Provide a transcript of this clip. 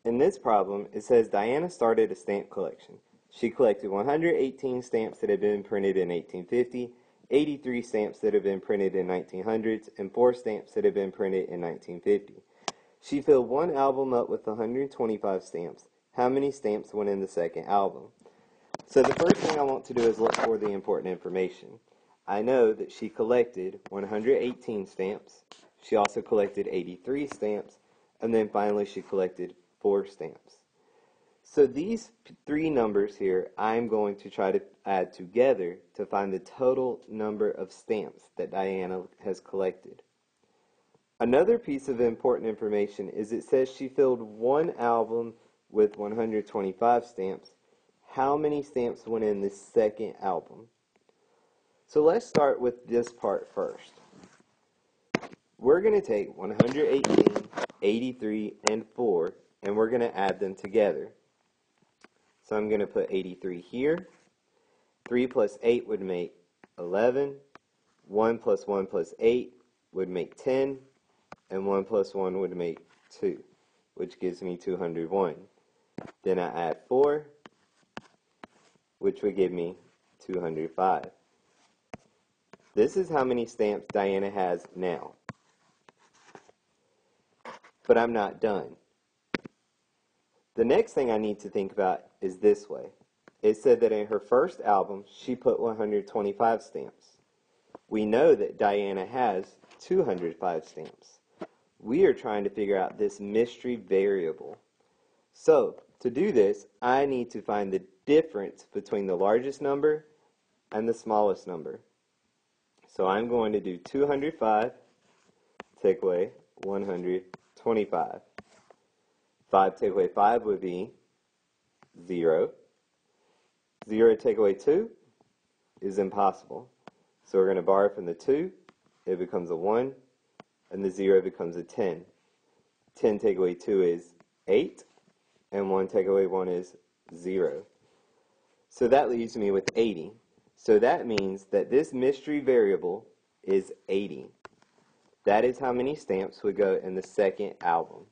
In this problem, it says Diana started a stamp collection. She collected 118 stamps that had been printed in 1850, 83 stamps that had been printed in 1900s, and 4 stamps that had been printed in 1950. She filled one album up with 125 stamps. How many stamps went in the second album? So the first thing I want to do is look for the important information. I know that she collected 118 stamps. She also collected 83 stamps. And then finally she collected 4 stamps. So these 3 numbers here, I'm going to try to add together to find the total number of stamps that Diana has collected. Another piece of important information is it says she filled one album with 125 stamps. How many stamps went in the second album? So let's start with this part first. We're going to take 118, 83, and 4, and we're going to add them together. So I'm going to put 83 here. 3 plus 8 would make 11. 1 plus 1 plus 8 would make 10. And 1 plus 1 would make 2, which gives me 201. Then I add 4, which would give me 205. This is how many stamps Diana has now. But I'm not done. The next thing I need to think about is this way. It said that in her first album, she put 125 stamps. We know that Diana has 205 stamps. We are trying to figure out this mystery variable. So, to do this, I need to find the difference between the largest number and the smallest number. So I'm going to do 205, take away 125. 5 take away 5 would be 0. 0 take away 2 is impossible. So we're going to borrow from the 2, it becomes a 1, and the 0 becomes a 10. 10 take away 2 is 8, and 1 take away 1 is 0. So that leaves me with 80. So that means that this mystery variable is 80. That is how many stamps would go in the second album.